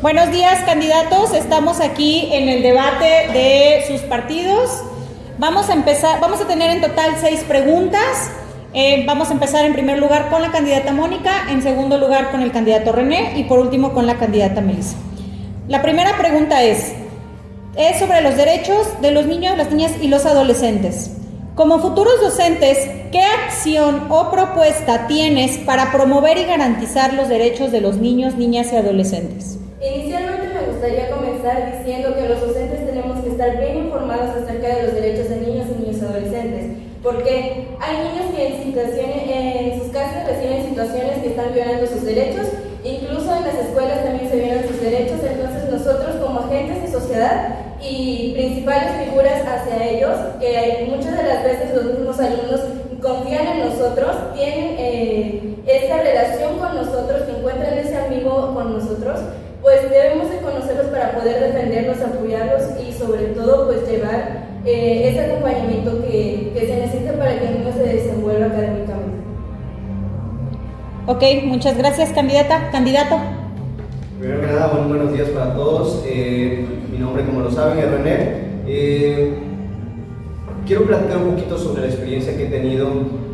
Buenos días, candidatos. Estamos aquí en el debate de sus partidos. Vamos a tener en total 6 preguntas. Vamos a empezar en primer lugar con la candidata Mónica, en segundo lugar con el candidato René y por último con la candidata Melissa. La primera pregunta es sobre los derechos de los niños, las niñas y los adolescentes. Como futuros docentes, ¿qué acción o propuesta tienes para promover y garantizar los derechos de los niños, niñas y adolescentes? Inicialmente me gustaría comenzar diciendo que los docentes tenemos que estar bien informados acerca de los derechos de niños y niñas y adolescentes, porque hay niños que en sus casas reciben situaciones que están violando sus derechos, incluso en las escuelas también se violan sus derechos. Entonces nosotros como agentes de sociedad y principales figuras hacia ellos, que muchas de las veces los mismos alumnos confían en nosotros, tienen esa relación con nosotros, que encuentran ese amigo con nosotros, pues debemos de conocerlos para poder defenderlos, apoyarlos y sobre todo pues llevar ese acompañamiento que se necesita para que el niño se desenvuelva académicamente. Ok, muchas gracias, candidato. Primero que nada, buenos días para todos. Mi nombre, como lo saben, es René. Quiero platicar un poquito sobre la experiencia que he tenido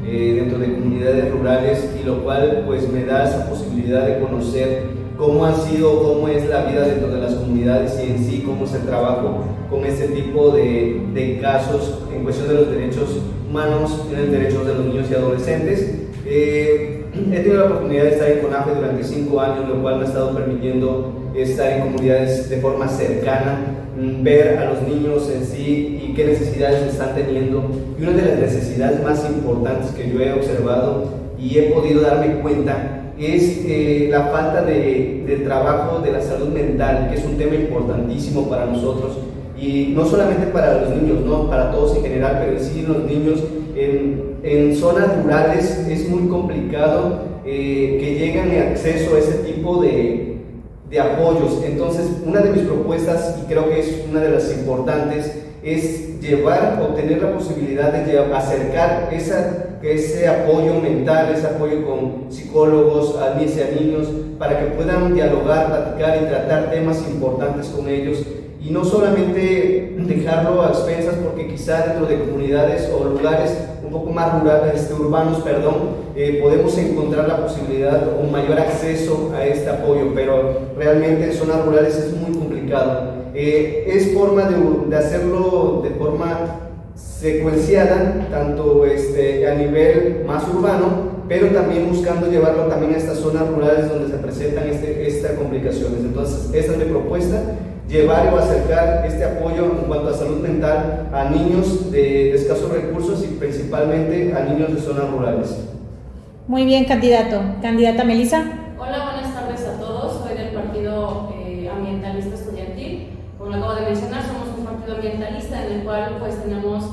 dentro de comunidades rurales, y lo cual pues me da esa posibilidad de conocer cómo ha sido, cómo es la vida dentro de las comunidades y en sí cómo es el trabajo con este tipo de casos en cuestión de los derechos humanos y los derechos de los niños y adolescentes. He tenido la oportunidad de estar en CONAFE durante 5 años, lo cual me ha estado permitiendo estar en comunidades de forma cercana, ver a los niños en sí y qué necesidades están teniendo. Y una de las necesidades más importantes que yo he observado y he podido darme cuenta es la falta de trabajo de la salud mental, que es un tema importantísimo para nosotros, y no solamente para los niños, ¿no? Para todos en general, pero en sí los niños en zonas rurales es muy complicado que lleguen a acceso a ese tipo de apoyos. Entonces, una de mis propuestas, y creo que es una de las importantes, es obtener la posibilidad de acercar ese apoyo mental, ese apoyo con psicólogos a niños, para que puedan dialogar, platicar y tratar temas importantes con ellos, y no solamente dejarlo a expensas, porque quizá dentro de comunidades o lugares un poco más urbanos, podemos encontrar la posibilidad o un mayor acceso a este apoyo, pero realmente en zonas rurales es muy complicado. Es forma de hacerlo de forma secuenciada, tanto a nivel más urbano, pero también buscando llevarlo también a estas zonas rurales donde se presentan estas complicaciones. Entonces, esta es mi propuesta: llevar o acercar este apoyo en cuanto a salud mental a niños de escasos recursos y principalmente a niños de zonas rurales. Muy bien, candidato. Candidata Melissa. Hola, buenas tardes a todos. Soy del Partido Ambientalista Estudiantil. Como lo acabo de mencionar, somos un partido ambientalista en el cual pues tenemos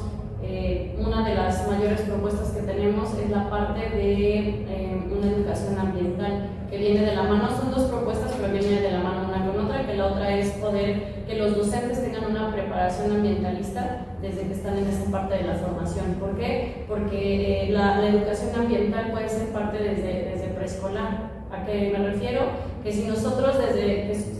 una de las mayores propuestas que tenemos es la parte de una educación ambiental que viene de la mano. Son 2 propuestas, pero viene de la mano una con otra, que la otra es poder que los docentes tengan una preparación ambientalista desde que están en esa parte de la formación. ¿Por qué? Porque la educación ambiental puede ser parte desde preescolar. ¿A qué me refiero? Que si nosotros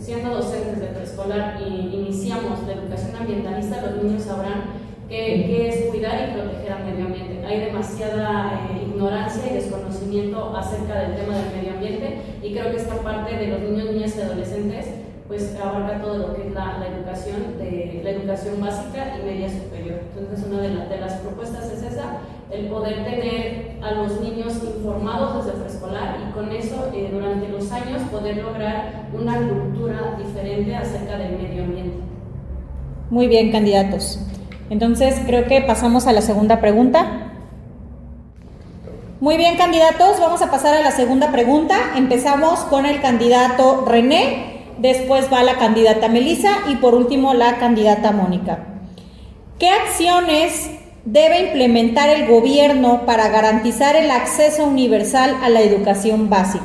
siendo docentes de preescolar iniciamos la educación ambientalista, los niños sabrán qué es cuidar y proteger al medio ambiente. Hay demasiada ignorancia y desconocimiento acerca del tema del medio ambiente, y creo que esta parte de los niños, niñas y adolescentes pues abarca todo lo que es la educación básica y media superior. Entonces, una de las propuestas es esa, el poder tener a los niños informados desde preescolar, y con eso durante los años poder lograr una cultura diferente acerca del medio ambiente. Muy bien, candidatos. Entonces, creo que pasamos a la segunda pregunta. Muy bien, candidatos, vamos a pasar a la segunda pregunta. Empezamos con el candidato René, después va la candidata Melissa y por último la candidata Mónica. ¿Qué acciones debe implementar el gobierno para garantizar el acceso universal a la educación básica?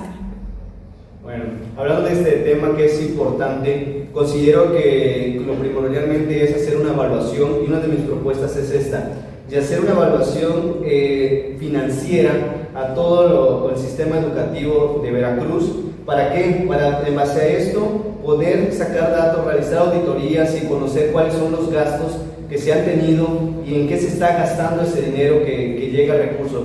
Bueno, hablando de este tema que es importante, considero que lo primordialmente es hacer una evaluación, y una de mis propuestas es esta: y hacer una evaluación financiera a todo el sistema educativo de Veracruz. ¿Para qué? Para, en base a esto, poder sacar datos, realizar auditorías y conocer cuáles son los gastos que se han tenido y en qué se está gastando ese dinero que llega al recurso.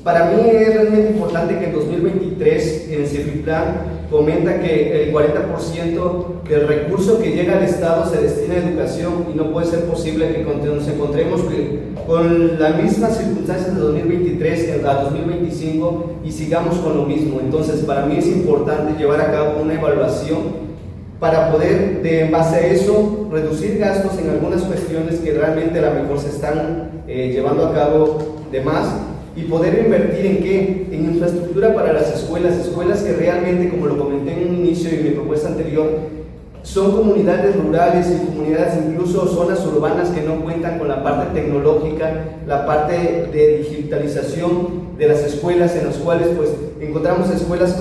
Para mí es realmente importante que en 2023 en Cifriplan comenta que el 40% del recurso que llega al Estado se destina a educación, y no puede ser posible que nos encontremos con las mismas circunstancias de 2023 a 2025 y sigamos con lo mismo. Entonces, para mí es importante llevar a cabo una evaluación para poder, en base a eso, reducir gastos en algunas cuestiones que realmente a lo mejor se están llevando a cabo de más, y poder invertir en qué, en infraestructura para las escuelas que realmente, como lo comenté en un inicio y en mi propuesta anterior, son comunidades rurales y comunidades, incluso zonas urbanas, que no cuentan con la parte tecnológica, la parte de digitalización de las escuelas, en las cuales pues encontramos escuelas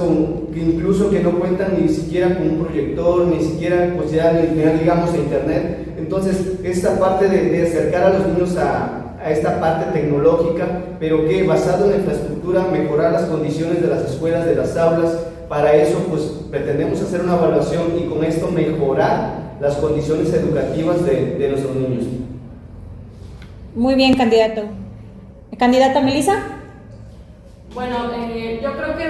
que incluso que no cuentan ni siquiera con un proyector, ni siquiera pues ya digamos a internet. Entonces esta parte de acercar a los niños a esta parte tecnológica, pero que basado en la infraestructura, mejorar las condiciones de las escuelas, de las aulas. Para eso pues pretendemos hacer una evaluación y con esto mejorar las condiciones educativas de nuestros niños. Muy bien, candidato. ¿Candidata Melissa? Bueno, yo creo que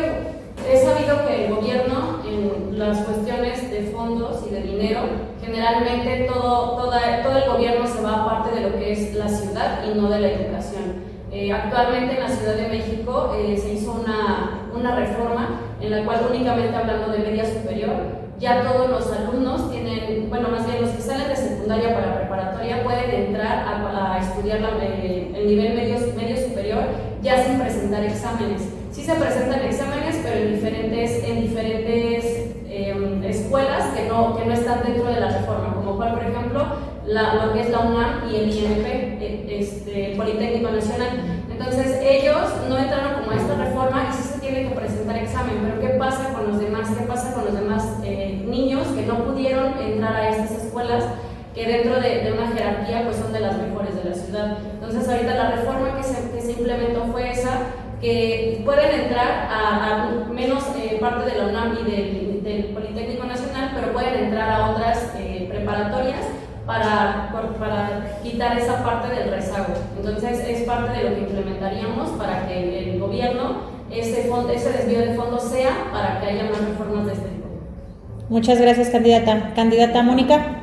he sabido que el gobierno, en las cuestiones de fondos y de dinero, generalmente todo el gobierno se va a parte de lo que es la ciudad y no de la educación. Actualmente en la Ciudad de México se hizo una reforma en la cual, únicamente hablando de media superior, ya todos los alumnos tienen, bueno, más bien los que salen de secundaria para preparatoria pueden entrar a estudiar el nivel medio superior ya sin presentar exámenes. Sí se presentan exámenes, pero en diferentes escuelas que no están dentro de la reforma, como por ejemplo lo que es la UNAM y el INP, el Politécnico Nacional. Entonces ellos no entraron como a esta reforma y sí se tiene que presentar examen, pero ¿qué pasa con los demás? ¿Qué pasa con los demás niños que no pudieron entrar a estas escuelas, que dentro de una jerarquía pues son de las mejores de la ciudad? Entonces ahorita la reforma que se implementó fue esa, que pueden entrar a menos parte de la UNAM y del Politécnico Nacional, pero pueden entrar a otras preparatorias para quitar esa parte del rezago. Entonces es parte de lo que implementaríamos para que el gobierno, ese desvío de fondos sea para que haya más reformas de este tipo. Muchas gracias, candidata. Candidata Mónica.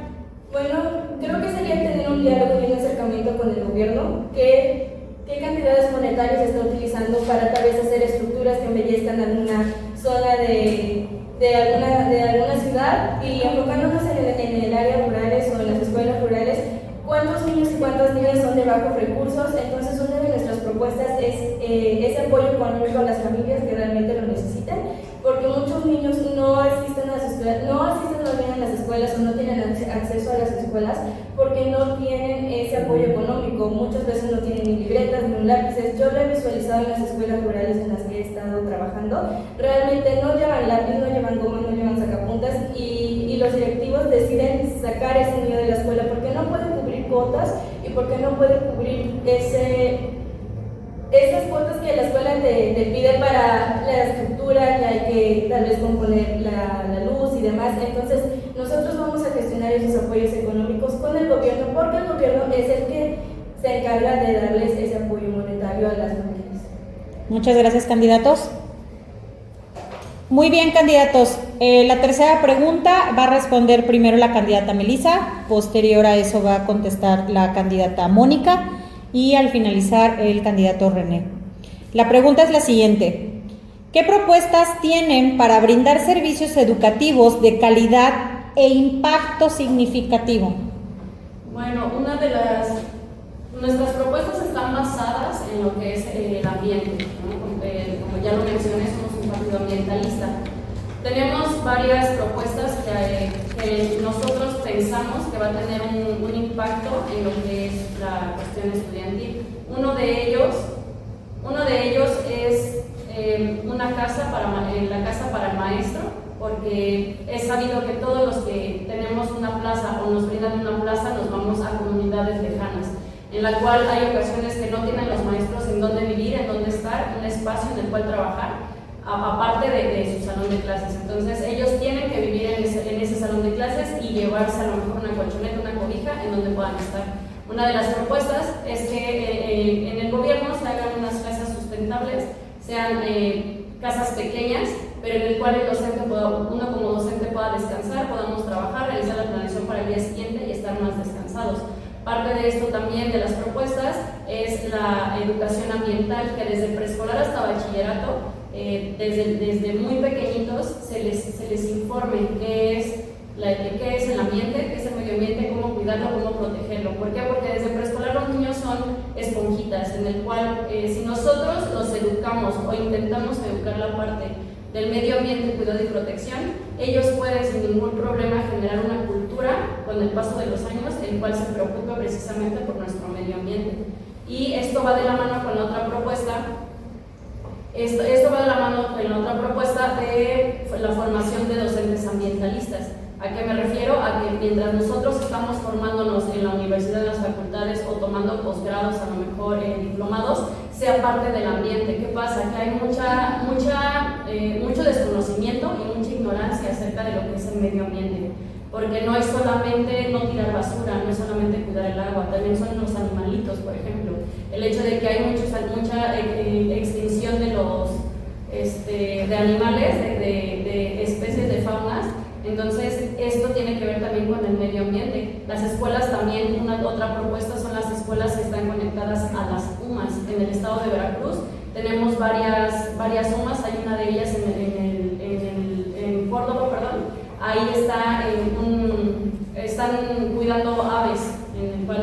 Bueno, creo que sería tener un diálogo y un acercamiento con el gobierno, qué cantidades monetarias está utilizando para tal vez hacer estructuras que embellezcan alguna zona de alguna ciudad, y enfocándonos en el área rurales o en las escuelas rurales, cuántos niños y cuántas niñas son de bajos recursos. Entonces una de nuestras propuestas es ese apoyo económico a las familias que realmente lo necesitan, porque muchos niños no asisten a las escuelas, no asisten más bien a las escuelas o no tienen acceso a las escuelas porque no tienen ese apoyo económico. Muchas veces no tienen ni libretas ni lápices. Yo lo he visualizado en las escuelas rurales en las que he estado trabajando. Realmente no llevan lápiz, no llevan goma, no llevan sacapuntas, y los directivos deciden sacar a ese niño de la escuela porque no pueden cubrir cuotas y porque no pueden cubrir esas cuotas que la escuela te pide para la estructura, que hay que tal vez componer la luz y demás. Entonces nosotros vamos a gestionar esos apoyos económicos con el gobierno, porque el gobierno es el que se encarga de darles ese apoyo monetario a las familias. Muchas gracias, candidatos. Muy bien, candidatos. La tercera pregunta va a responder primero la candidata Melissa, posterior a eso va a contestar la candidata Mónica y al finalizar el candidato René. La pregunta es la siguiente: ¿qué propuestas tienen para brindar servicios educativos de calidad e impacto significativo? Bueno, nuestras propuestas están basadas en lo que es el ambiente, ¿no? Como ya lo mencioné, somos un partido ambientalista. Tenemos varias propuestas que nosotros pensamos que va a tener un impacto en lo que es la cuestión estudiantil. Uno de ellos es la casa para el maestro, porque es sabido que todos los que tenemos una plaza o nos brindan una plaza nos vamos a comunidades lejanas, en la cual hay ocasiones que no tienen los maestros en dónde vivir, en dónde estar, un espacio en el cual trabajar. aparte de su salón de clases. Entonces ellos tienen que vivir en ese salón de clases y llevarse a lo mejor una colchoneta, una cobija en donde puedan estar. Una de las propuestas es que en el gobierno se hagan unas casas sustentables, sean casas pequeñas, pero en el cual el docente uno como docente pueda descansar, podamos trabajar, realizar la planeación para el día siguiente y estar más descansados. Parte de esto también de las propuestas es la educación ambiental, que desde preescolar hasta bachillerato, desde muy pequeñitos se les informe qué es el ambiente, qué es el medio ambiente, cómo cuidarlo, cómo protegerlo. ¿Por qué? Porque desde preescolar los niños son esponjitas, en el cual si nosotros los educamos o intentamos educar la parte del medio ambiente, cuidado y protección, ellos pueden sin ningún problema generar una cultura con el paso de los años, el cual se preocupa precisamente por nuestro medio ambiente. Y esto va de la mano con la otra propuesta. Esto va de la mano con la otra propuesta de la formación de docentes ambientalistas. ¿A qué me refiero? A que mientras nosotros estamos formándonos en la universidad, en las facultades o tomando posgrados, a lo mejor diplomados, sea parte del ambiente. ¿Qué pasa? Que hay mucho desconocimiento y mucha ignorancia acerca de lo que es el medio ambiente. Porque no es solamente no tirar basura, no es solamente cuidar el agua, también son los animalitos, por ejemplo. El hecho de que hay mucha extinción de animales, de especies de faunas. Entonces, esto tiene que ver también con el medio ambiente. Las escuelas también, otra propuesta son las escuelas que están conectadas a las UMAS. En el estado de Veracruz tenemos varias UMAS, hay una de ellas en Córdoba, perdón. Ahí están cuidando aves, en el cual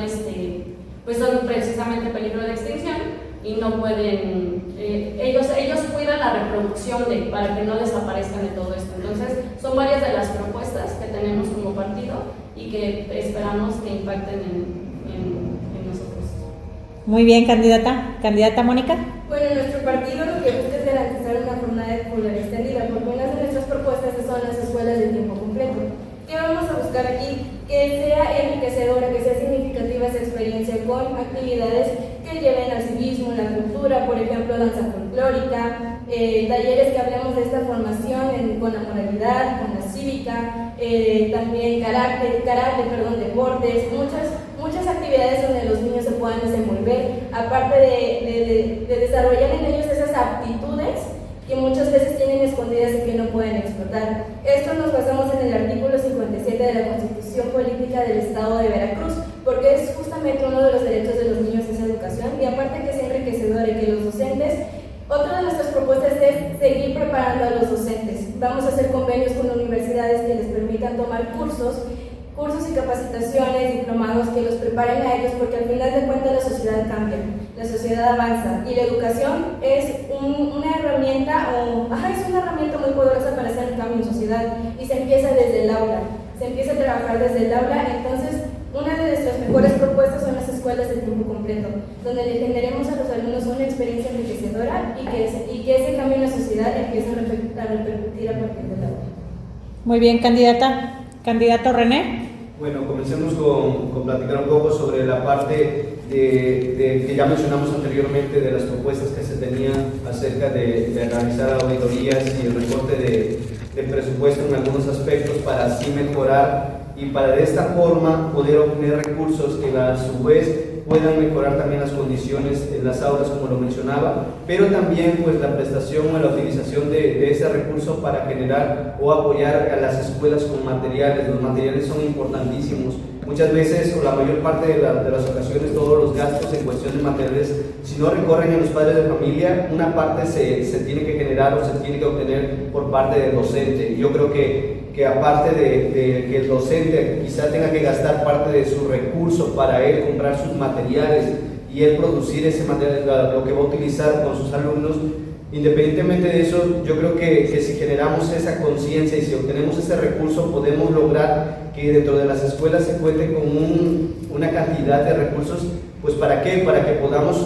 pues son precisamente peligro de extinción y no pueden, ellos cuidan la reproducción para que no desaparezcan de todo esto. Entonces, son varias de las propuestas que tenemos como partido y que esperamos que impacten en nosotros. Muy bien, candidata. Candidata Mónica. Bueno, nuestro partido lo que busca es garantizar una jornada escolar extendida, porque una de nuestras propuestas son las escuelas de tiempo completo. ¿Qué vamos a buscar aquí? Que sea enriquecedora, que sea significativa esa experiencia con actividades que lleven al civismo, la cultura, por ejemplo, danza folclórica, talleres que hablemos de esta formación con la moralidad, con la cívica, también deportes, muchas actividades donde los niños se puedan desenvolver, aparte de desarrollar en ellos esas aptitudes que muchas veces tienen escondidas y que no pueden explotar. Esto nos basamos en el artículo 57 de la Constitución Política del Estado de Veracruz, porque es justamente uno de los derechos de los niños esa educación, y aparte que sea enriquecedora y que los docentes, otra de nuestras propuestas es seguir preparando a los docentes. Vamos a hacer convenios con universidades que les permitan tomar cursos y capacitaciones, diplomados que los preparen a ellos, porque al final de cuentas la sociedad cambia, la sociedad avanza y la educación es una herramienta muy poderosa para hacer un cambio en sociedad, y se empieza desde el aula, se empieza a trabajar desde el aula. Entonces, una de nuestras mejores propuestas son las escuelas de tiempo completo, donde le generemos a los alumnos una experiencia enriquecedora y que ese cambio en la sociedad empiece a repercutir a partir del aula. Muy bien, candidata. Candidato René. Bueno, comencemos con platicar un poco sobre la parte que ya mencionamos anteriormente de las propuestas que se tenían acerca de realizar auditorías y el recorte de presupuesto en algunos aspectos para así mejorar y para de esta forma poder obtener recursos que a su vez puedan mejorar también las condiciones en las aulas, como lo mencionaba, pero también pues la prestación o la utilización de ese recurso para generar o apoyar a las escuelas con materiales. Los materiales son importantísimos. Muchas veces, o la mayor parte de las ocasiones, todos los gastos en cuestión de materiales, si no recorren a los padres de familia, una parte se tiene que generar o se tiene que obtener por parte del docente. Yo creo que aparte de que el docente quizá tenga que gastar parte de su recurso para él comprar sus materiales y él producir ese material, lo que va a utilizar con sus alumnos, independientemente de eso, yo creo que si generamos esa conciencia y si obtenemos ese recurso, podemos lograr que dentro de las escuelas se cuente con una cantidad de recursos, pues ¿para qué? Para que podamos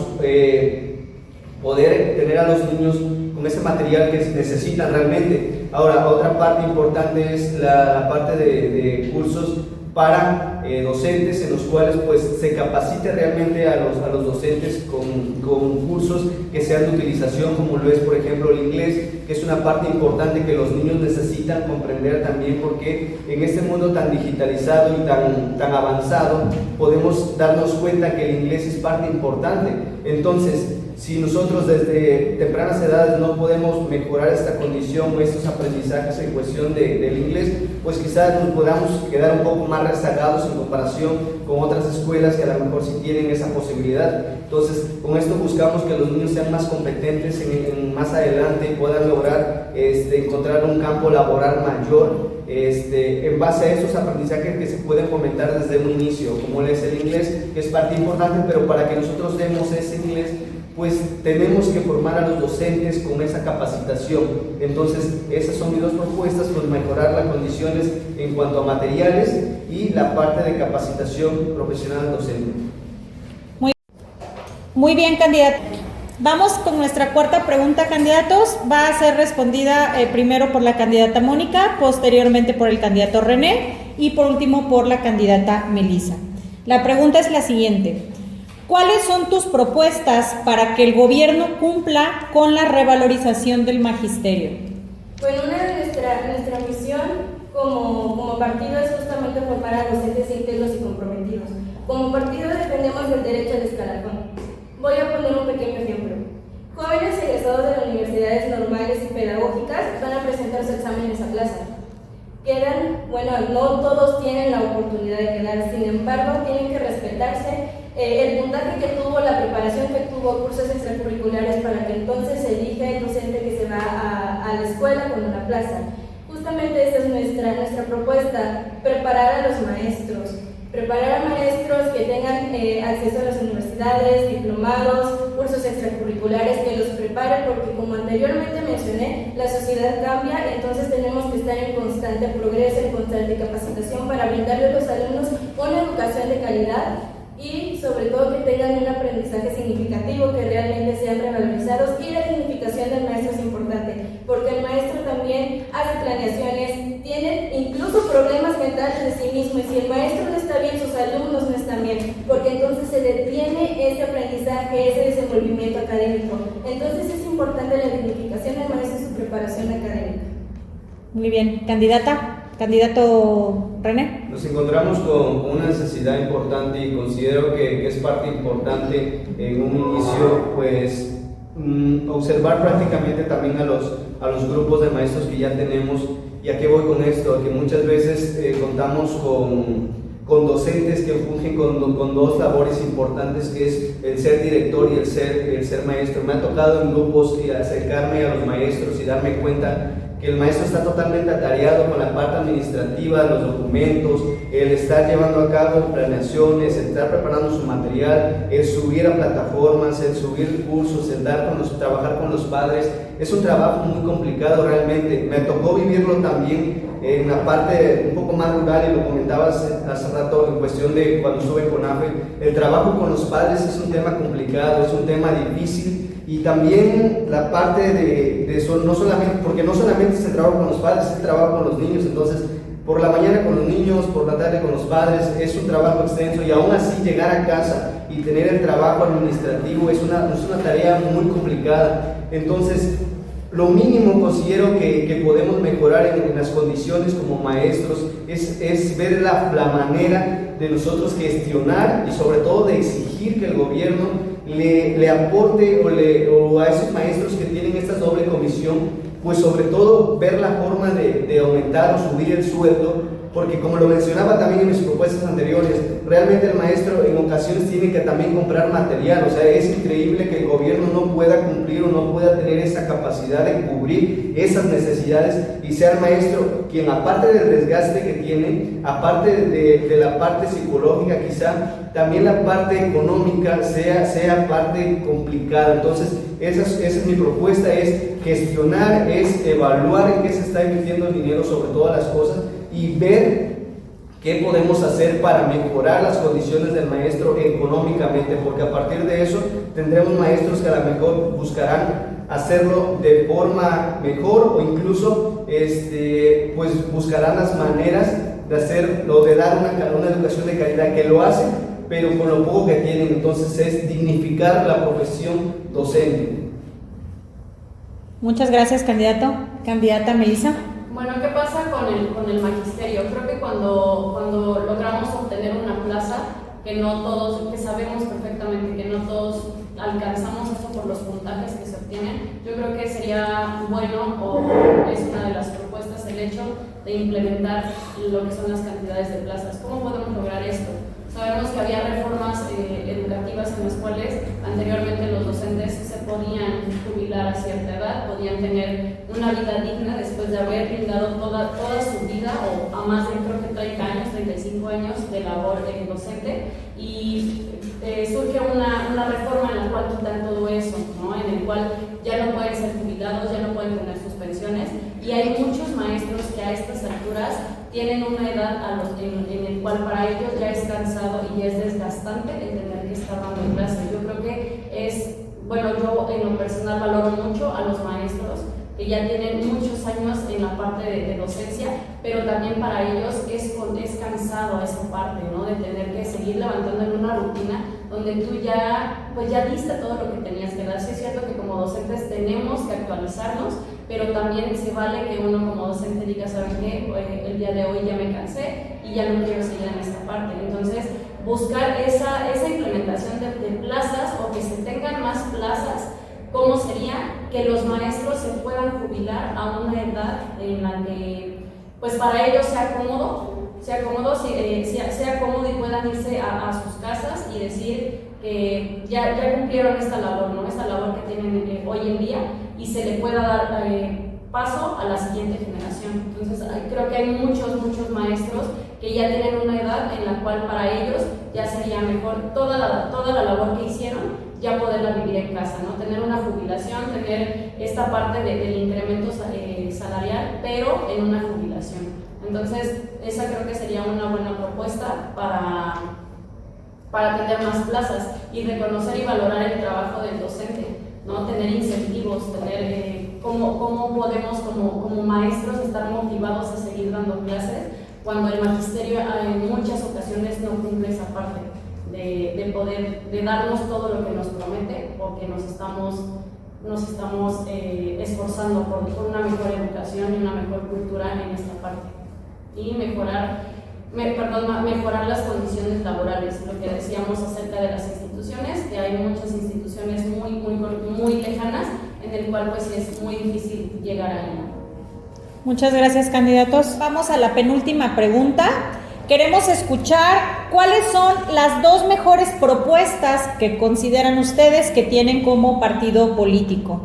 poder tener a los niños con ese material que necesitan realmente. Ahora, otra parte importante es la parte de cursos para docentes en los cuales pues se capacite realmente a los docentes con cursos que sean de utilización, como lo es por ejemplo el inglés, que es una parte importante que los niños necesitan comprender también, porque en este mundo tan digitalizado y tan avanzado podemos darnos cuenta que el inglés es parte importante. Entonces, si nosotros desde tempranas edades no podemos mejorar esta condición o estos aprendizajes en cuestión del inglés, pues quizás nos podamos quedar un poco más rezagados en comparación con otras escuelas que a lo mejor sí tienen esa posibilidad. Entonces, con esto buscamos que los niños sean más competentes más adelante y puedan lograr encontrar un campo laboral mayor en base a esos aprendizajes que se pueden fomentar desde un inicio, como es el inglés, que es parte importante, pero para que nosotros demos ese inglés, pues tenemos que formar a los docentes con esa capacitación. Entonces, esas son mis dos propuestas, pues mejorar las condiciones en cuanto a materiales y la parte de capacitación profesional docente. Muy bien, candidato. Vamos con nuestra cuarta pregunta, candidatos. Va a ser respondida primero por la candidata Mónica, posteriormente por el candidato René y por último por la candidata Melissa. La pregunta es la siguiente: ¿cuáles son tus propuestas para que el gobierno cumpla con la revalorización del magisterio? Bueno, nuestra misión como partido es justamente formar a docentes íntegros y comprometidos. Como partido defendemos el derecho al escalafón. Voy a poner un pequeño ejemplo. Jóvenes egresados de las universidades normales y pedagógicas van a presentar sus exámenes a plaza. No todos tienen la oportunidad de quedar, sin embargo, tienen que respetarse el puntaje que tuvo, la preparación que tuvo, cursos extracurriculares, para que entonces se elija el docente que se va a la escuela con una plaza. Justamente esa es nuestra propuesta: preparar a los maestros. Preparar a maestros que tengan acceso a las universidades, diplomados, cursos extracurriculares, que los preparen, porque como anteriormente mencioné, la sociedad cambia, entonces tenemos que estar en constante progreso, en constante capacitación para brindarle a los alumnos una educación de calidad y sobre todo que tengan un aprendizaje significativo, que realmente sean revalorizados. Y la dignificación del maestro es importante, porque el maestro también hace planeaciones, tiene incluso problemas mentales de sí mismo, y si el maestro no está bien, sus alumnos no están bien, porque entonces se detiene ese aprendizaje, ese desenvolvimiento académico. Entonces es importante la dignificación del maestro y su preparación académica. Muy bien, candidato René. Nos encontramos con una necesidad importante y considero que es parte importante en un inicio, pues observar prácticamente también a los grupos de maestros que ya tenemos. ¿Y a qué voy con esto? A que muchas veces contamos con docentes que fungen con dos labores importantes, que es el ser director y el ser maestro. Me ha tocado en grupos acercarme a los maestros y darme cuenta que el maestro está totalmente atareado con la parte administrativa, los documentos, el estar llevando a cabo planeaciones, el estar preparando su material, el subir a plataformas, el subir cursos, el trabajar con los padres. Es un trabajo muy complicado realmente. Me tocó vivirlo también en la parte un poco más rural, y lo comentabas hace rato en cuestión de cuando estuve con AFE. El trabajo con los padres es un tema complicado, es un tema difícil. Y también la parte de eso, porque no solamente se trabaja con los padres, se trabaja con los niños. Entonces, por la mañana con los niños, por la tarde con los padres, es un trabajo extenso, y aún así llegar a casa y tener el trabajo administrativo es una tarea muy complicada. Entonces, lo mínimo considero que podemos mejorar en las condiciones como maestros es ver la manera de nosotros gestionar y sobre todo de exigir que el gobierno le aporte o a esos maestros que tienen esta doble comisión, pues sobre todo ver la forma de aumentar o subir el sueldo, porque como lo mencionaba también en mis propuestas anteriores, realmente el maestro en ocasiones tiene que también comprar material. O sea, es increíble que el gobierno no pueda cumplir o no pueda tener esa capacidad de cubrir esas necesidades, y sea el maestro quien, aparte del desgaste que tiene, aparte de la parte psicológica, quizá también la parte económica sea parte complicada. Entonces esa es mi propuesta: es gestionar, es evaluar en qué se está invirtiendo el dinero sobre todas las cosas, y ver qué podemos hacer para mejorar las condiciones del maestro económicamente, porque a partir de eso tendremos maestros que a lo mejor buscarán hacerlo de forma mejor, o incluso pues buscarán las maneras de hacerlo, de dar una educación de calidad, que lo hacen, pero con lo poco que tienen. Entonces es dignificar la profesión docente. Muchas gracias, candidato. Candidata Melissa. Bueno, ¿qué pasa con el magisterio? Creo que cuando logramos obtener una plaza, que no todos, que sabemos perfectamente que no todos alcanzamos eso por los puntajes que se obtienen, yo creo que sería bueno, o es una de las propuestas, el hecho de implementar lo que son las cantidades de plazas. ¿Cómo podemos lograr esto? Sabemos que había reformas educativas en las cuales anteriormente los docentes se podían jubilar a cierta edad, podían tener una vida digna después de haber brindado toda su vida, o a más de creo que 30 años, 35 años de labor docente, y surge una reforma en la cual quitan todo eso, ¿no? En el cual ya no pueden ser jubilados, ya no pueden tener sus pensiones, y hay muchos maestros que a estas alturas tienen una edad en el cual para ellos ya es cansado y ya es desgastante el tener que estar dando clases. Yo creo que yo en lo personal valoro mucho a los maestros que ya tienen muchos años en la parte de docencia, pero también para ellos es cansado esa parte, ¿no? De tener que seguir levantando en una rutina donde tú ya diste todo lo que tenías que dar. Sí es cierto que como docentes tenemos que actualizarnos, pero también se vale que uno como docente diga, ¿saben qué? El día de hoy ya me cansé y ya no quiero seguir en esta parte. Entonces, buscar esa implementación de plazas, o que se tengan más plazas. ¿Cómo sería? Que los maestros se puedan jubilar a una edad en la que pues para ellos sea cómodo y puedan irse a sus casas y decir que ya cumplieron esta labor, ¿no? Esta labor que tienen hoy en día, y se le pueda dar paso a la siguiente generación. Entonces creo que hay muchos maestros que ya tienen una edad en la cual para ellos ya sería mejor toda la labor que hicieron, ya poderla vivir en casa, ¿no? Tener una jubilación, tener esta parte del incremento salarial, pero en una jubilación. Entonces, esa creo que sería una buena propuesta para tener más plazas y reconocer y valorar el trabajo del docente, ¿no? Tener incentivos, tener cómo podemos como maestros estar motivados a seguir dando clases cuando el magisterio en muchas ocasiones no cumple esa parte de poder, de darnos todo lo que nos promete, porque nos estamos esforzando por una mejor educación y una mejor cultura en esta parte, y mejorar las condiciones laborales. Lo que decíamos acerca de las instituciones, que hay muchas instituciones muy lejanas, en el cual pues es muy difícil llegar ahí, ¿no? Muchas gracias, candidatos. Vamos a la penúltima pregunta. Queremos escuchar cuáles son las dos mejores propuestas que consideran ustedes que tienen como partido político.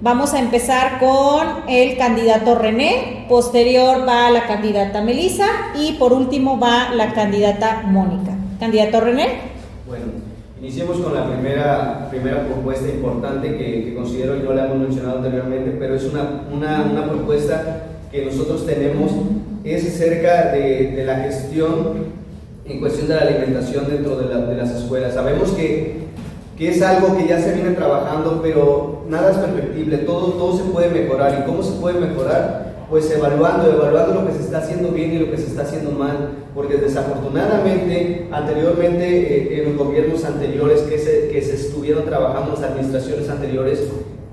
Vamos a empezar con el candidato René, posterior va la candidata Melissa y por último va la candidata Mónica. Candidato René. Bueno, iniciemos con la primera propuesta importante que considero, y no la hemos mencionado anteriormente, pero es una propuesta que nosotros tenemos, es acerca de la gestión en cuestión de la alimentación dentro de las escuelas. Sabemos que es algo que ya se viene trabajando, pero nada es perfectible, todo se puede mejorar. ¿Y cómo se puede mejorar? Pues evaluando lo que se está haciendo bien y lo que se está haciendo mal, porque desafortunadamente, anteriormente, en los gobiernos anteriores que se estuvieron trabajando, las administraciones anteriores,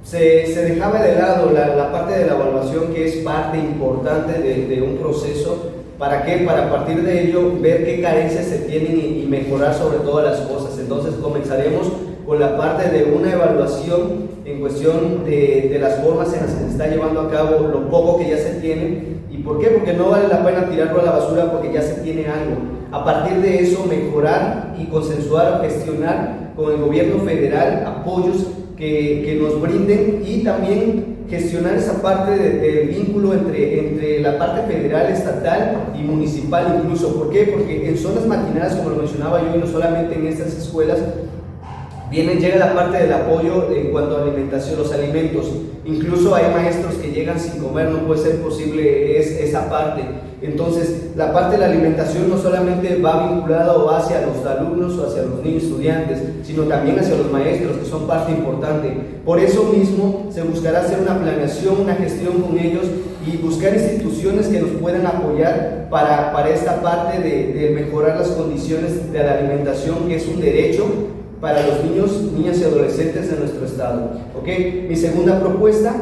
se dejaba de lado la parte de la evaluación, que es parte importante de un proceso. ¿Para qué? Para a partir de ello ver qué carencias se tienen y mejorar sobre todas las cosas. Entonces comenzaremos con la parte de una evaluación en cuestión de las formas en las que se está llevando a cabo lo poco que ya se tiene. ¿Y por qué? Porque no vale la pena tirarlo a la basura porque ya se tiene algo. A partir de eso mejorar y consensuar o gestionar con el gobierno federal apoyos que nos brinden, y también gestionar esa parte del vínculo entre la parte federal, estatal y municipal incluso. ¿Por qué? Porque en zonas marginadas, como lo mencionaba yo, y no solamente en estas escuelas, llega la parte del apoyo en cuanto a alimentación, los alimentos. Incluso hay maestros que llegan sin comer, no puede ser posible esa parte. Entonces, la parte de la alimentación no solamente va vinculada o hacia los alumnos o hacia los niños estudiantes, sino también hacia los maestros, que son parte importante. Por eso mismo se buscará hacer una planeación, una gestión con ellos y buscar instituciones que nos puedan apoyar para esta parte de mejorar las condiciones de la alimentación, que es un derecho para los niños, niñas y adolescentes de nuestro estado. ¿Okay? Mi segunda propuesta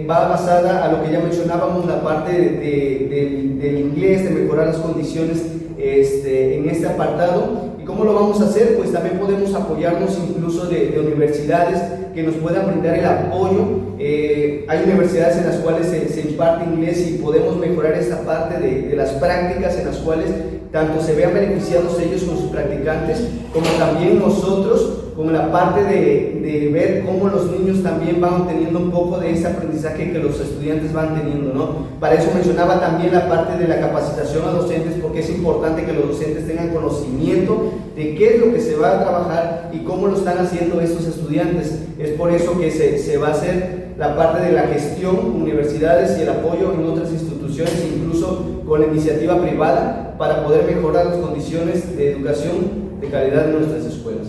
va basada a lo que ya mencionábamos, la parte del inglés, de mejorar las condiciones en este apartado. ¿Y cómo lo vamos a hacer? Pues también podemos apoyarnos incluso de universidades que nos puedan brindar el apoyo. Hay universidades en las cuales se imparte inglés y podemos mejorar esta parte de las prácticas en las cuales tanto se vean beneficiados ellos con sus practicantes, como también nosotros, con la parte de ver cómo los niños también van obteniendo un poco de ese aprendizaje que los estudiantes van teniendo, ¿no? Para eso mencionaba también la parte de la capacitación a docentes, porque es importante que los docentes tengan conocimiento de qué es lo que se va a trabajar y cómo lo están haciendo estos estudiantes. Es por eso que se va a hacer la parte de la gestión, universidades y el apoyo en otras instituciones, incluso con la iniciativa privada, para poder mejorar las condiciones de educación de calidad en nuestras escuelas.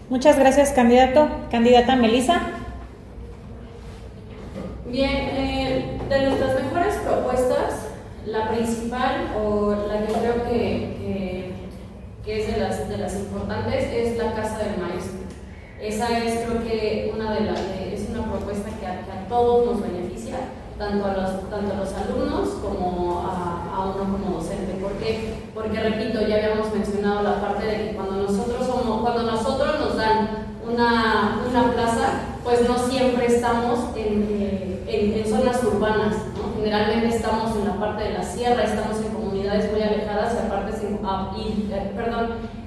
Muchas gracias, candidato. Candidata Melissa. Bien, de nuestras mejores propuestas, la principal o la que creo que es de las importantes es la casa del maestro. Esa es, creo que es una propuesta que a todos nos beneficia, tanto a los alumnos como a uno como docente. ¿Por qué? Porque, repito, ya habíamos mencionado la parte de que cuando nosotros nos dan una plaza, pues no siempre estamos en zonas urbanas, ¿no? Generalmente estamos en la parte de la sierra, estamos en comunidades muy alejadas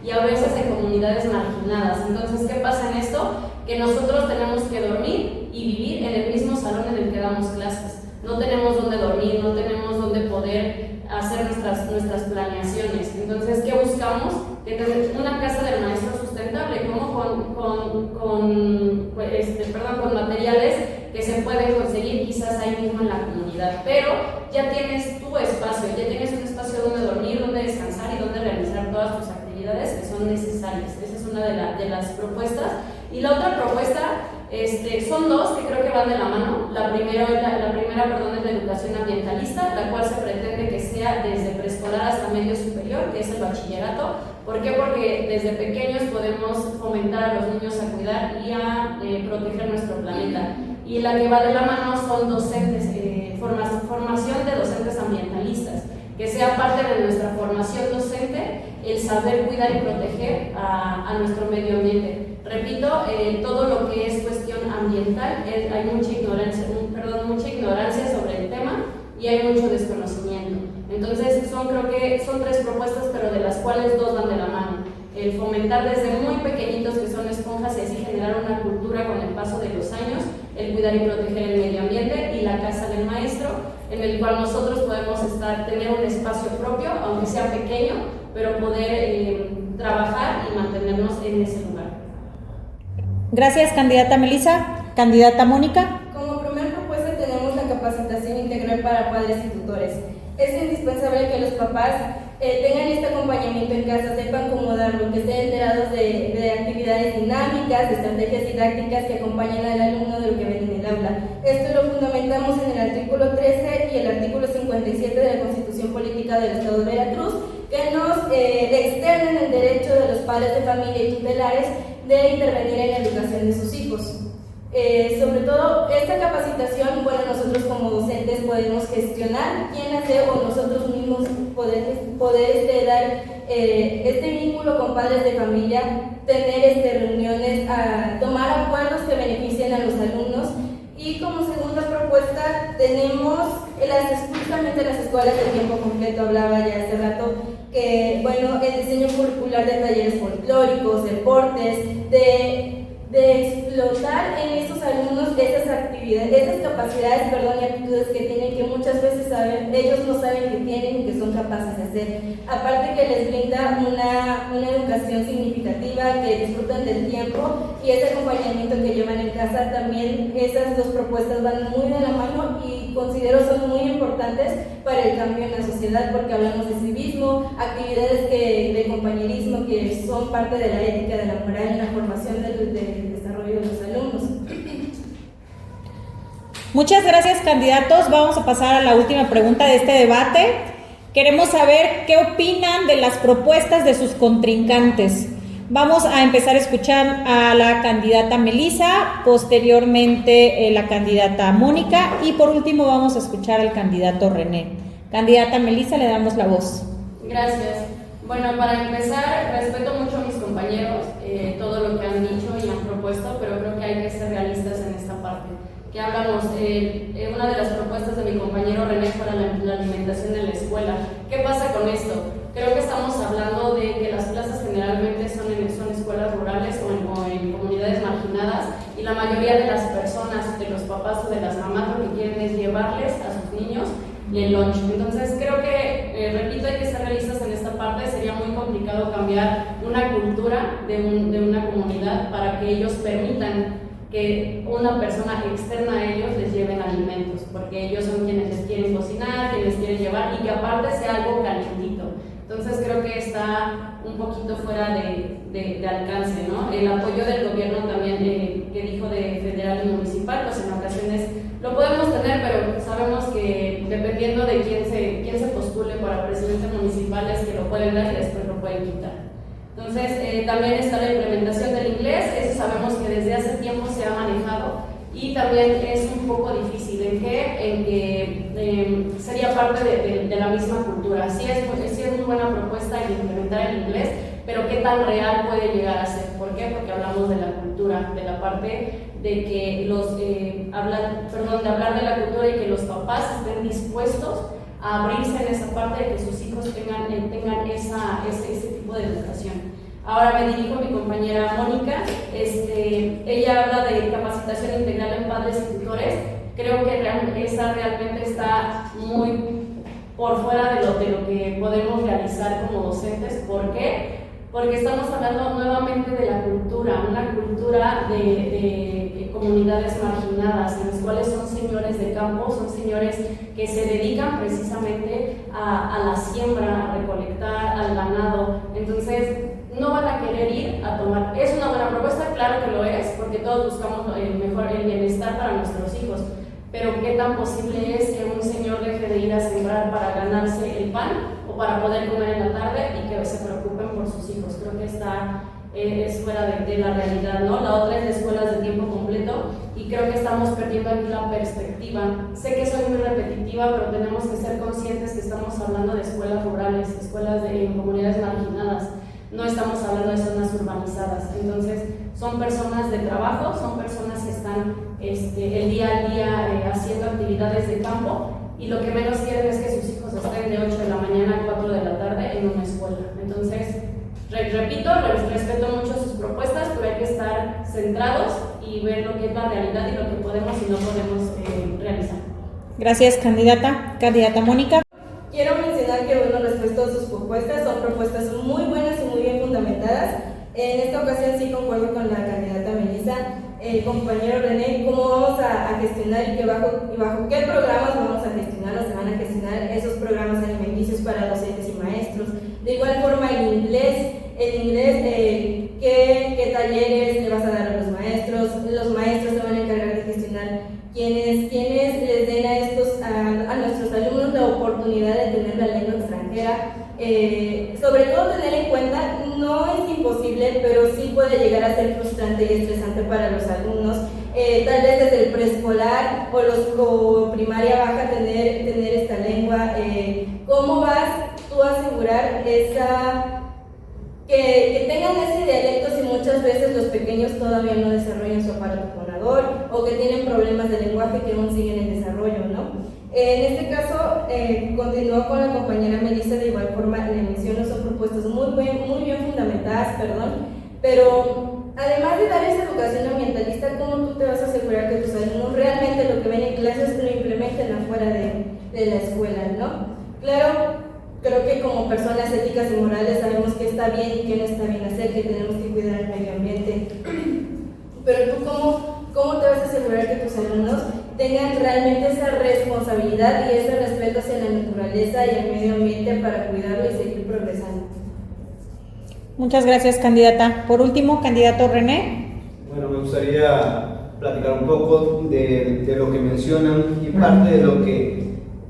y a veces en comunidades marginadas. Entonces, ¿qué pasa en esto? Que nosotros tenemos que dormir y vivir en el mismo salón en el que damos clases. No tenemos dónde dormir, no tenemos dónde poder hacer nuestras planeaciones. Entonces, ¿qué buscamos? Tener una casa del maestro sustentable, como con materiales que se pueden conseguir quizás ahí mismo en la comunidad, pero ya tienes tu espacio, ya tienes un espacio donde dormir, donde descansar y donde realizar todas tus actividades que son necesarias. Esa es una de las propuestas. Y la otra propuesta, son dos que creo que van de la mano. La primera es la educación ambientalista, la cual se pretende que sea desde preescolar hasta medio superior, que es el bachillerato. ¿Por qué? Porque desde pequeños podemos fomentar a los niños a cuidar y a proteger nuestro planeta. Y la que va de la mano son docentes, formación de docentes ambientalistas, que sea parte de nuestra formación docente el saber cuidar y proteger a nuestro medio ambiente. Repito, todo lo que es cuestión ambiental, hay mucha ignorancia sobre el tema y hay mucho desconocimiento. Entonces, creo que son tres propuestas, pero de las cuales dos van de la mano. El fomentar desde muy pequeñitos, que son esponjas, y así generar una cultura con el paso de los años, el cuidar y proteger el medio ambiente, y la casa del maestro, en el cual nosotros podemos tener un espacio propio, aunque sea pequeño, pero poder trabajar y mantenernos en ese lugar. Gracias, candidata Melissa. Candidata Mónica. Como primera propuesta tenemos la capacitación integral para padres y tutores. Es indispensable que los papás tengan este acompañamiento en casa, sepan cómo darlo, que estén enterados de actividades dinámicas, de estrategias didácticas que acompañen al alumno de lo que ven en el aula. Esto lo fundamentamos en el artículo 13 y el artículo 57 de la Constitución Política del Estado de Veracruz, que nos externan el derecho de los padres de familia y tutelares de intervenir en la educación de sus hijos. Sobre todo, esta capacitación, bueno, nosotros como docentes podemos gestionar quién hace o nosotros mismos poder dar este vínculo con padres de familia, tener reuniones, tomar acuerdos que beneficien a los alumnos. Y como segunda propuesta tenemos justamente las escuelas de tiempo completo, hablaba ya hace rato, que bueno, el diseño curricular de talleres folclóricos, deportes, de de explotar en esos alumnos esas actividades, esas capacidades, y actitudes que tienen, que muchas veces ellos no saben que tienen y que son capaces de hacer. Aparte que les brinda una educación significativa, que disfrutan del tiempo y ese acompañamiento que llevan en casa. También esas dos propuestas van muy de la mano y considero son muy importantes para el cambio en la sociedad, porque hablamos de civismo, actividades de compañerismo que son parte de la ética, de la moral y la formación del desarrollo de los alumnos. Muchas gracias, candidatos. Vamos a pasar a la última pregunta de este debate. Queremos saber qué opinan de las propuestas de sus contrincantes. Vamos a empezar a escuchar a la candidata Melissa, posteriormente la candidata Mónica y por último vamos a escuchar al candidato René. Candidata Melissa, le damos la voz. Gracias. Bueno, para empezar, respeto mucho a mis compañeros, todo lo que han dicho y han propuesto, pero creo que hay que ser realistas en esta parte. Que hablamos, una de las propuestas de mi compañero René fue la alimentación en la escuela. ¿Qué pasa con esto? Creo que estamos hablando de que las plazas generalmente son escuelas rurales o en comunidades marginadas, y la mayoría de las personas, de los papás o de las mamás, lo que quieren es llevarles a sus niños el lunch. Entonces creo que, repito, hay que ser realistas en esta parte. Sería muy complicado cambiar una cultura de una comunidad para que ellos permitan que una persona externa a ellos les lleven alimentos, porque ellos son quienes les quieren cocinar, quienes quieren llevar, y que aparte sea algo calientito. Entonces creo que está un poquito fuera de alcance, ¿no? El apoyo del gobierno también, que dijo de federal y municipal, pues en ocasiones lo podemos tener, pero sabemos que dependiendo de quién se postule para presidente municipal es que lo pueden dar y después lo pueden quitar. Entonces también está la implementación del inglés. Eso sabemos que desde hace tiempo se ha manejado y también es un poco difícil en que sería parte de la misma cultura. Sí es muy buena propuesta el implementar el inglés, pero qué tan real puede llegar a ser. ¿Por qué? Porque hablamos de la cultura, de la parte de que de hablar de la cultura y que los papás estén dispuestos a abrirse en esa parte de que sus hijos tengan ese tipo de educación. Ahora me dirijo a mi compañera Mónica. Ella habla de capacitación integral en padres y tutores. Creo que esa realmente está muy por fuera de lo que podemos realizar como docentes. ¿Por qué? Porque estamos hablando nuevamente de la cultura, una cultura de comunidades marginadas, en las cuales son señores de campo, son señores que se dedican precisamente a la siembra, a recolectar, al ganado. Entonces, no van a querer ir a tomar. ¿Es una buena propuesta? Claro que lo es, porque todos buscamos el bienestar para nuestros hijos. Pero ¿qué tan posible es que un señor deje de ir a sembrar para ganarse el pan o para poder comer en la tarde y que se preocupen por sus hijos? Creo que es fuera de la realidad, ¿no? La otra es de escuelas de tiempo completo y creo que estamos perdiendo aquí la perspectiva. Sé que soy muy repetitiva, pero tenemos que ser conscientes que estamos hablando de escuelas rurales, escuelas en comunidades marginadas. No estamos hablando de zonas urbanizadas. Entonces, son personas de trabajo, son personas que están el día a día haciendo actividades de campo, y lo que menos quieren es que sus hijos estén de 8 de la mañana a 4 de la tarde en una escuela. Entonces, repito, respeto mucho sus propuestas, pero hay que estar centrados y ver lo que es la realidad y lo que podemos y no podemos realizar. Gracias, candidata. Candidata Mónica. Quiero mencionar que, respecto a sus propuestas, son propuestas muy buenas y muy bien fundamentadas. En esta ocasión sí concuerdo con la candidata Melissa, el compañero René, cómo vamos a gestionar y bajo qué programas vamos a gestionar o se van a gestionar esos programas alimenticios para docentes y maestros. De igual forma, el inglés, qué talleres le vas a dar a los maestros se van a encargar de gestionar quienes les den a nuestros alumnos la oportunidad de tener la lengua extranjera. Sobre todo tener en cuenta, no es imposible, pero sí puede llegar a ser frustrante y estresante para los alumnos, tal vez desde el preescolar o primaria baja tener esta lengua. ¿Cómo vas tú a asegurar que tengan ese dialecto si muchas veces los pequeños todavía no desarrollan su aparato fonador o que tienen problemas de lenguaje que aún siguen en desarrollo, ¿no? En este caso, continúo con la compañera Melissa, de igual forma le menciono, son propuestas muy bien fundamentadas, pero además de dar esa educación Claro, creo que como personas éticas y morales sabemos qué está bien y qué no está bien hacer, que tenemos que cuidar el medio ambiente. Pero tú, ¿cómo te vas a asegurar que tus alumnos tengan realmente esa responsabilidad y ese respeto hacia la naturaleza y el medio ambiente para cuidarlo y seguir progresando? Muchas gracias, candidata. Por último, candidato René. Bueno, me gustaría platicar un poco de lo que mencionan, y parte de lo que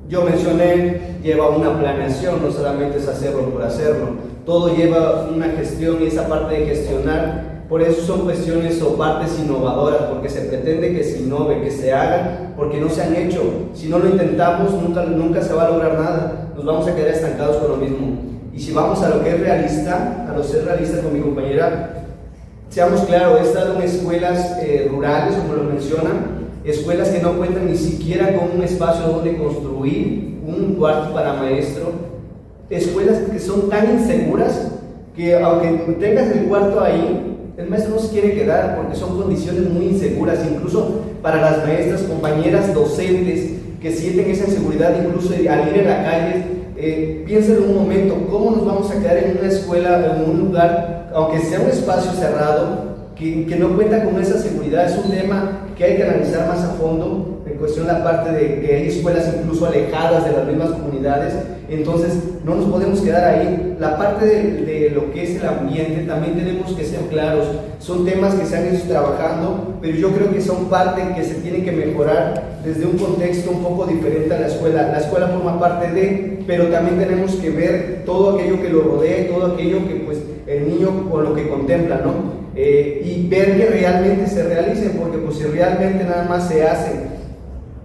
yo mencioné lleva una planeación, no solamente es hacerlo por hacerlo, todo lleva una gestión, y esa parte de gestionar, por eso son cuestiones o partes innovadoras, porque se pretende que se innove, que se haga, porque no se han hecho. Si no lo intentamos, nunca se va a lograr nada, nos vamos a quedar estancados con lo mismo. Y si vamos a lo que es realista, a lo ser realista con mi compañera, seamos claros, he estado en escuelas rurales, como lo mencionan, escuelas que no cuentan ni siquiera con un espacio donde construir un cuarto para maestro, escuelas que son tan inseguras que aunque tengas el cuarto ahí, el maestro no se quiere quedar porque son condiciones muy inseguras, incluso para las maestras, compañeras docentes que sienten esa inseguridad, incluso al ir a la calle. Piensen un momento, ¿cómo nos vamos a quedar en una escuela, en un lugar, aunque sea un espacio cerrado, que no cuenta con esa seguridad? Es un tema que hay que analizar más a fondo, en cuestión la parte de que hay escuelas incluso alejadas de las mismas comunidades, entonces no nos podemos quedar ahí. La parte de lo que es el ambiente también tenemos que ser claros, son temas que se han ido trabajando, pero yo creo que son parte que se tienen que mejorar desde un contexto un poco diferente a la escuela forma parte de, pero también tenemos que ver todo aquello que lo rodea y todo aquello que pues el niño con lo que contempla, ¿no? Y ver que realmente se realicen, porque pues si realmente nada más se hacen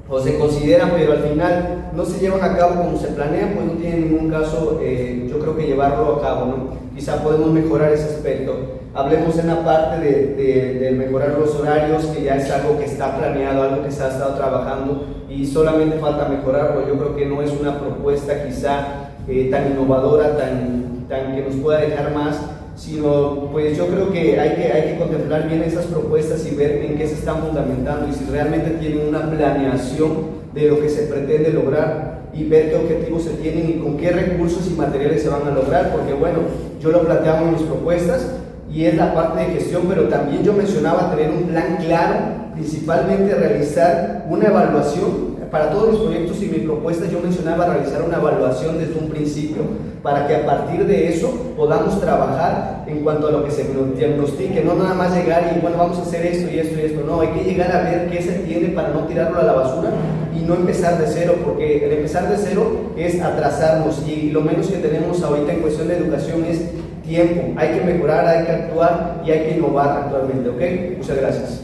o se consideran, pero al final no se llevan a cabo como se planean, pues no tiene ningún caso, yo creo que llevarlo a cabo, ¿no? Quizá podemos mejorar ese aspecto. Hablemos en la parte de mejorar los horarios, que ya es algo que está planeado, algo que se ha estado trabajando y solamente falta mejorarlo. Yo creo que no es una propuesta quizá tan innovadora, tan que nos pueda dejar más, sino pues yo creo que hay que contemplar bien esas propuestas y ver en qué se están fundamentando y si realmente tienen una planeación de lo que se pretende lograr y ver qué objetivos se tienen y con qué recursos y materiales se van a lograr, porque bueno, yo lo planteaba en mis propuestas y es la parte de gestión, pero también yo mencionaba tener un plan claro, principalmente realizar una evaluación para todos mis proyectos y mi propuesta. Yo mencionaba realizar una evaluación desde un principio para que a partir de eso podamos trabajar en cuanto a lo que se nos diagnostique, no nada más llegar y bueno, vamos a hacer esto y esto y esto, no, hay que llegar a ver qué se tiene para no tirarlo a la basura y no empezar de cero, porque el empezar de cero es atrasarnos y lo menos que tenemos ahorita en cuestión de educación es tiempo. Hay que mejorar, hay que actuar y hay que innovar actualmente, ¿ok? Muchas gracias.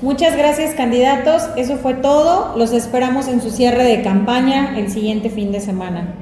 Muchas gracias, candidatos. Eso fue todo. Los esperamos en su cierre de campaña el siguiente fin de semana.